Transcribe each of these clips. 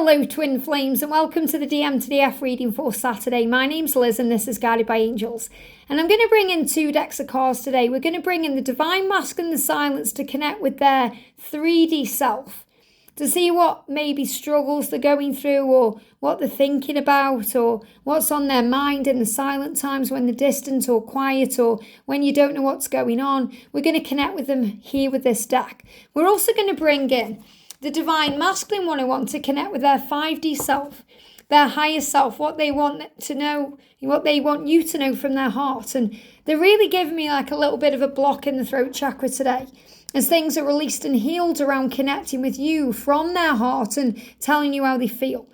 Hello twin flames and welcome to the DM to DF reading for Saturday. My name's Liz and this is Guided by Angels. And I'm going to bring in two decks of cards today. We're going to bring in the Divine Masculine and the Silence to connect with their 3D self. To see what maybe struggles they're going through or what they're thinking about or what's on their mind in the silent times when they're distant or quiet or when you don't know what's going on. We're going to connect with them here with this deck. We're also going to bring in the Divine Masculine 101 to connect with their 5D self, their higher self, what they want to know, what they want you to know from their heart. And they're really giving me like a little bit of a block in the throat chakra today, as things are released and healed around connecting with you from their heart and telling you how they feel.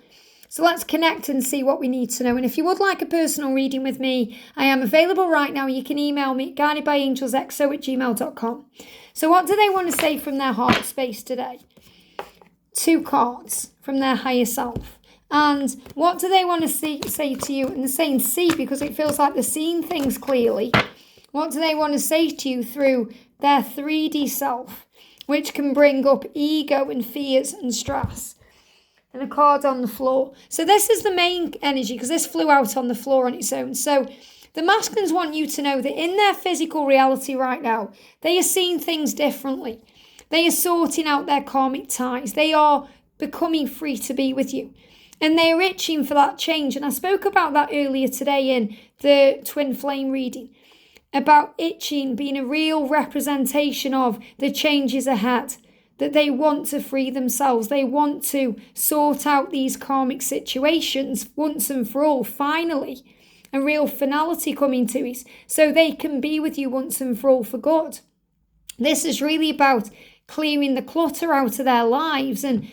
So let's connect and see what we need to know. And if you would like a personal reading with me, I am available right now. You can email me at guidedbyangelsxo@gmail.com. So what do they want to say from their heart space today? Two cards from their higher self. And what do they want to say to you? And they're saying see because it feels like they're seeing things clearly. What do they want to say to you through their 3D self, which can bring up ego and fears and stress? And a card on the floor. So this is the main energy because this flew out on the floor on its own. So the masculines want you to know that in their physical reality right now, they are seeing things differently. They are sorting out their karmic ties. They are becoming free to be with you. And they are itching for that change. And I spoke about that earlier today in the Twin Flame reading. About itching being a real representation of the changes ahead. That they want to free themselves. They want to sort out these karmic situations once and for all, finally. A real finality coming to it. So they can be with you once and for all for good. This is really about clearing the clutter out of their lives and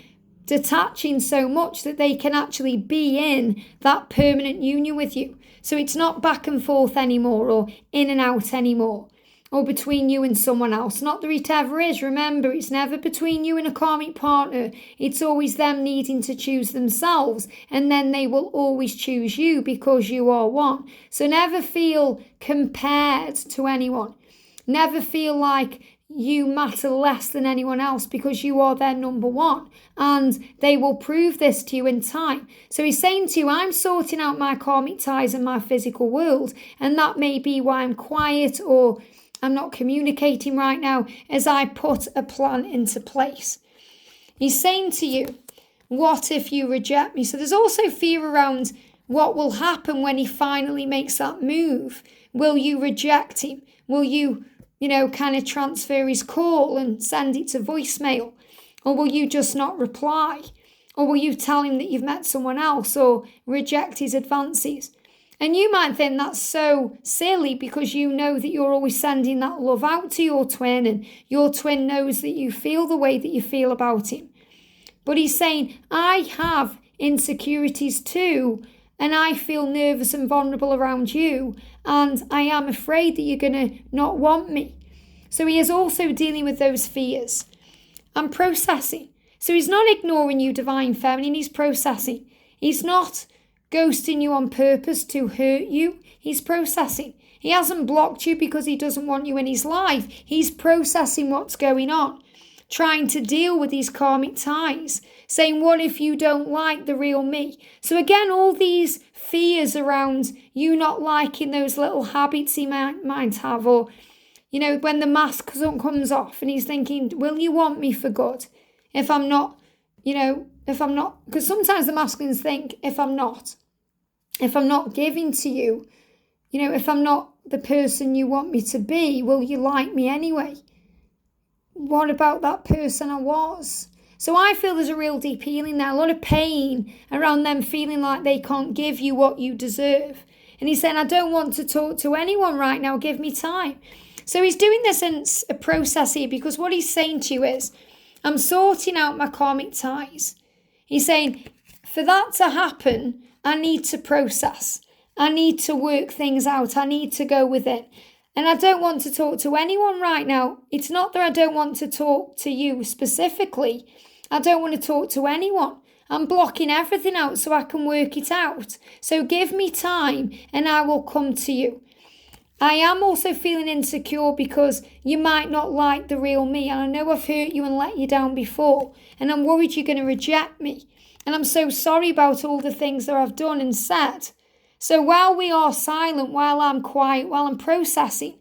detaching so much that they can actually be in that permanent union with you. So it's not back and forth anymore or in and out anymore or between you and someone else. Not that it ever is. Remember, it's never between you and a karmic partner. It's always them needing to choose themselves and then they will always choose you because you are one. So never feel compared to anyone. Never feel like you matter less than anyone else because you are their number one. And they will prove this to you in time. So he's saying to you, I'm sorting out my karmic ties in my physical world. And that may be why I'm quiet or I'm not communicating right now as I put a plan into place. He's saying to you, what if you reject me? So there's also fear around what will happen when he finally makes that move. Will you reject him? Will you kind of transfer his call and send it to voicemail? Or will you just not reply? Or will you tell him that you've met someone else or reject his advances? And you might think that's so silly because you know that you're always sending that love out to your twin and your twin knows that you feel the way that you feel about him. But he's saying, I have insecurities too. And I feel nervous and vulnerable around you. And I am afraid that you're going to not want me. So he is also dealing with those fears and processing. So he's not ignoring you, Divine Feminine. He's processing. He's not ghosting you on purpose to hurt you. He's processing. He hasn't blocked you because he doesn't want you in his life. He's processing what's going on. Trying to deal with these karmic ties. Saying, what if you don't like the real me? So again, all these fears around you not liking those little habits he might have. Or, when the mask comes off and he's thinking, will you want me for good? If I'm not, because sometimes the masculines think, if I'm not giving to you, if I'm not the person you want me to be, will you like me anyway? What about that person I was? So I feel there's a real deep healing there, a lot of pain around them feeling like they can't give you what you deserve. And he's saying, I don't want to talk to anyone right now, give me time. So he's doing this in a process here because what he's saying to you is, I'm sorting out my karmic ties. He's saying, for that to happen, I need to process. I need to work things out. I need to go within. And I don't want to talk to anyone right now. It's not that I don't want to talk to you specifically. I don't want to talk to anyone. I'm blocking everything out so I can work it out. So give me time and I will come to you. I am also feeling insecure because you might not like the real me. And I know I've hurt you and let you down before. And I'm worried you're going to reject me. And I'm so sorry about all the things that I've done and said. So while we are silent, while I'm quiet, while I'm processing,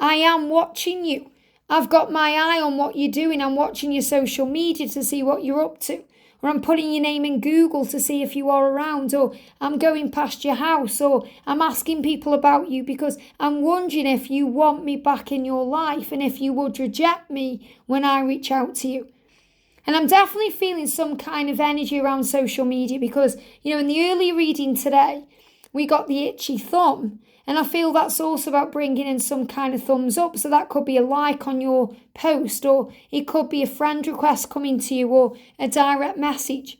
I am watching you. I've got my eye on what you're doing. I'm watching your social media to see what you're up to. Or I'm putting your name in Google to see if you are around, or I'm going past your house, or I'm asking people about you because I'm wondering if you want me back in your life and if you would reject me when I reach out to you. And I'm definitely feeling some kind of energy around social media because, in the early reading today, we got the itchy thumb. And I feel that's also about bringing in some kind of thumbs up. So that could be a like on your post, or it could be a friend request coming to you, or a direct message.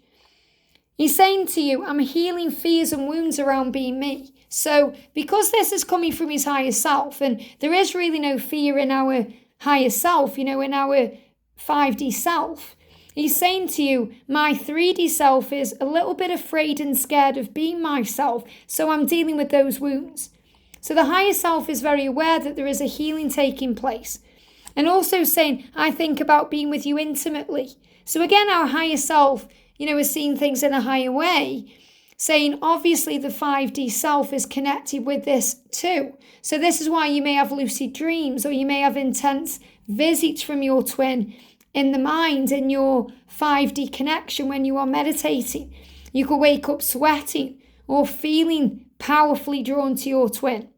He's saying to you, I'm healing fears and wounds around being me. So because this is coming from his higher self, and there is really no fear in our higher self, in our 5D self, he's saying to you, my 3D self is a little bit afraid and scared of being myself. So I'm dealing with those wounds. So the higher self is very aware that there is a healing taking place. And also saying, I think about being with you intimately. So again, our higher self, is seeing things in a higher way. Saying, obviously, the 5D self is connected with this too. So this is why you may have lucid dreams, or you may have intense visits from your twin in the mind, in your 5D connection when you are meditating. You could wake up sweating or feeling powerfully drawn to your twin.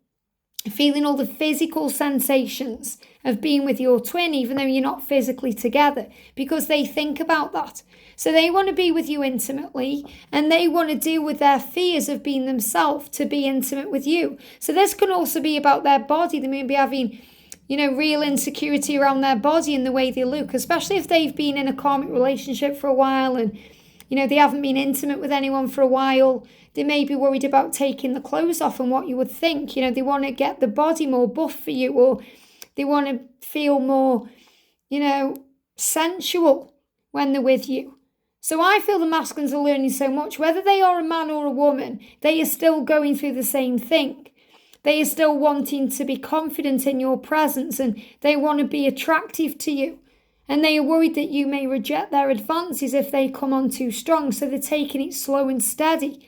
Feeling all the physical sensations of being with your twin, even though you're not physically together, because they think about that. So they want to be with you intimately, and they want to deal with their fears of being themselves to be intimate with you. So this can also be about their body. They may be having, real insecurity around their body and the way they look, especially if they've been in a karmic relationship for a while and they haven't been intimate with anyone for a while. They may be worried about taking the clothes off and what you would think. They want to get the body more buff for you, or they want to feel more, sensual when they're with you. So I feel the masculines are learning so much. Whether they are a man or a woman, they are still going through the same thing. They are still wanting to be confident in your presence, and they want to be attractive to you. And they are worried that you may reject their advances if they come on too strong. So they're taking it slow and steady.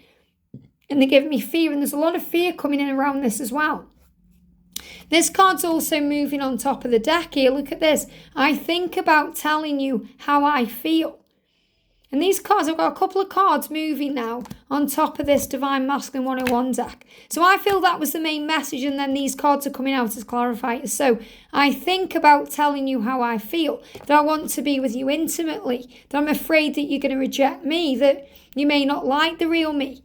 And they're giving me fear. And there's a lot of fear coming in around this as well. This card's also moving on top of the deck here. Look at this. I think about telling you how I feel. And these cards, I've got a couple of cards moving now on top of this Divine Masculine 101 deck. So I feel that was the main message, and then these cards are coming out as clarifiers. So I think about telling you how I feel, that I want to be with you intimately, that I'm afraid that you're going to reject me, that you may not like the real me.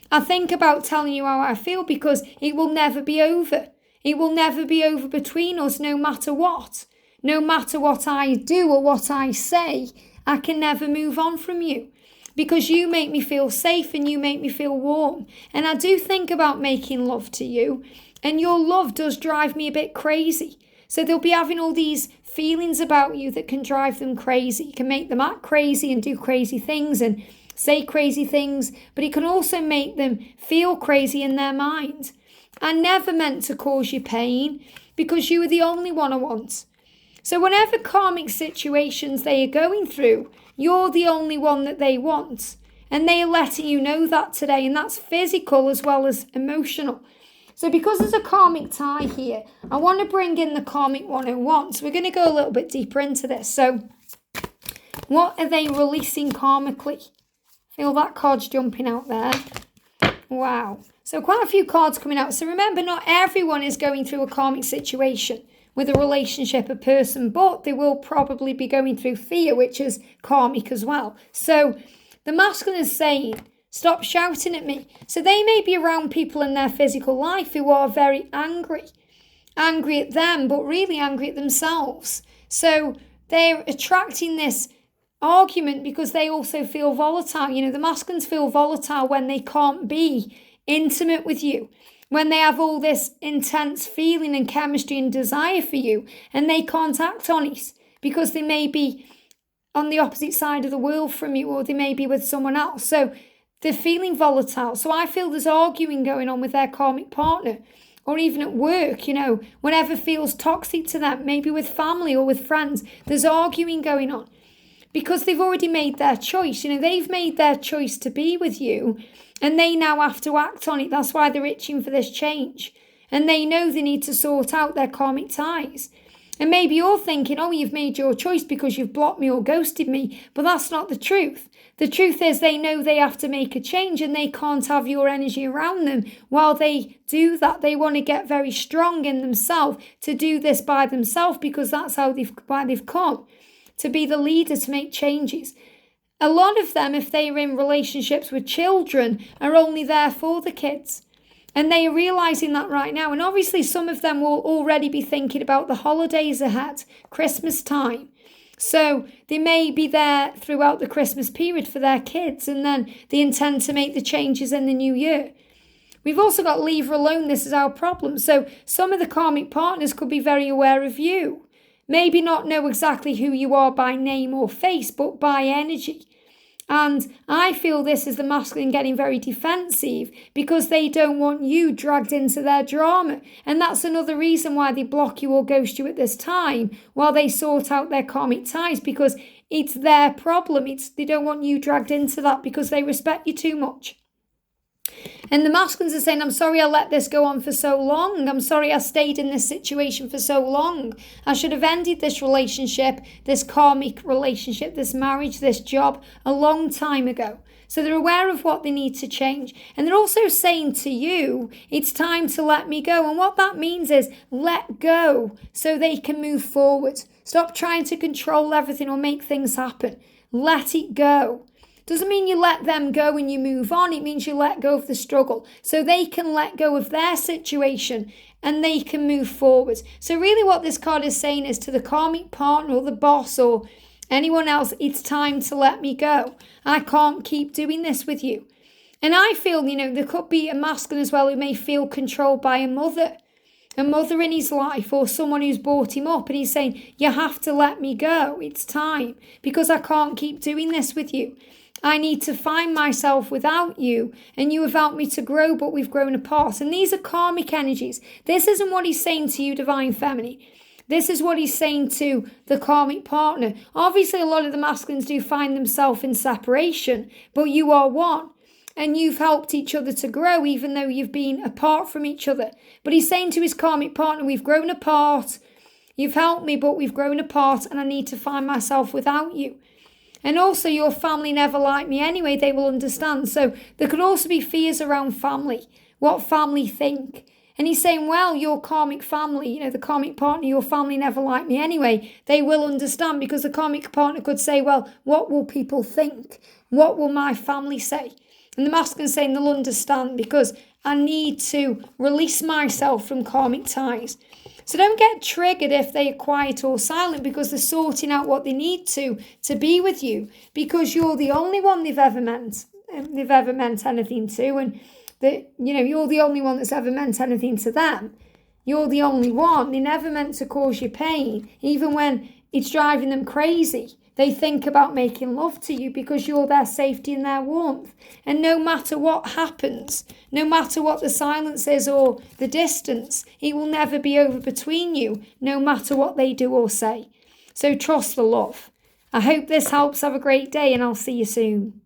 I think about telling you how I feel because it will never be over. It will never be over between us, no matter what. No matter what I do or what I say, I can never move on from you because you make me feel safe and you make me feel warm. And I do think about making love to you, and your love does drive me a bit crazy. So they'll be having all these feelings about you that can drive them crazy. You can make them act crazy and do crazy things and say crazy things, but it can also make them feel crazy in their mind. I never meant to cause you pain because you are the only one I want. So whatever karmic situations they are going through, you're the only one that they want. And they are letting you know that today. And that's physical as well as emotional. So because there's a karmic tie here, I want to bring in the Karmic 101. So we're going to go a little bit deeper into this. So what are they releasing karmically? Feel that card's jumping out there. Wow. So quite a few cards coming out. So remember, not everyone is going through a karmic situation with a relationship, a person, but they will probably be going through fear, which is karmic as well. So the masculine is saying, stop shouting at me. So they may be around people in their physical life who are very angry at them, but really angry at themselves. So they're attracting this argument because they also feel volatile. The masculines feel volatile when they can't be intimate with you, when they have all this intense feeling and chemistry and desire for you, and they can't act on it because they may be on the opposite side of the world from you, or they may be with someone else. So they're feeling volatile. So I feel there's arguing going on with their karmic partner, or even at work, whatever feels toxic to them, maybe with family or with friends, there's arguing going on because they've already made their choice. They've made their choice to be with you and they now have to act on it. That's why they're itching for this change. And they know they need to sort out their karmic ties. And maybe you're thinking, oh, you've made your choice because you've blocked me or ghosted me. But that's not the truth. The truth is they know they have to make a change and they can't have your energy around them. While they do that, they want to get very strong in themselves to do this by themselves because that's why they've come, to be the leader, to make changes. A lot of them, if they are in relationships with children, are only there for the kids. And they are realising that right now. And obviously some of them will already be thinking about the holidays ahead, Christmas time. So they may be there throughout the Christmas period for their kids, and then they intend to make the changes in the new year. We've also got leave her alone, this is our problem. So some of the karmic partners could be very aware of you. Maybe not know exactly who you are by name or face, but by energy. And I feel this is the masculine getting very defensive because they don't want you dragged into their drama. And that's another reason why they block you or ghost you at this time while they sort out their karmic ties, because it's their problem. They don't want you dragged into that because they respect you too much. And the masculines are saying, I'm sorry I let this go on for so long. I'm sorry I stayed in this situation for so long. I should have ended this relationship, this karmic relationship, this marriage, this job a long time ago. So they're aware of what they need to change. And they're also saying to you, it's time to let me go. And what that means is let go so they can move forward. Stop trying to control everything or make things happen. Let it go. Doesn't mean you let them go and you move on. It means you let go of the struggle so they can let go of their situation and they can move forward. So really what this card is saying is to the karmic partner or the boss or anyone else, it's time to let me go. I can't keep doing this with you. And I feel, there could be a masculine as well who may feel controlled by a mother in his life or someone who's brought him up, and he's saying, you have to let me go. It's time because I can't keep doing this with you. I need to find myself without you, and you have helped me to grow, but we've grown apart. And these are karmic energies. This isn't what he's saying to you, Divine Feminine. This is what he's saying to the karmic partner. Obviously, a lot of the masculines do find themselves in separation, but you are one. And you've helped each other to grow, even though you've been apart from each other. But he's saying to his karmic partner, we've grown apart. You've helped me, but we've grown apart, and I need to find myself without you. And also your family never liked me anyway, they will understand. So there could also be fears around family, what family think. And he's saying, well, your karmic family, the karmic partner, your family never liked me anyway. They will understand because the karmic partner could say, well, what will people think? What will my family say? And the masculine saying they'll understand because I need to release myself from karmic ties. So don't get triggered if they are quiet or silent because they're sorting out what they need to be with you, because you're the only one they've ever meant anything to, and you're the only one that's ever meant anything to them. You're the only one. They never meant to cause you pain, even when it's driving them crazy. They think about making love to you because you're their safety and their warmth. And no matter what happens, no matter what the silence is or the distance, it will never be over between you, no matter what they do or say. So trust the love. I hope this helps. Have a great day and I'll see you soon.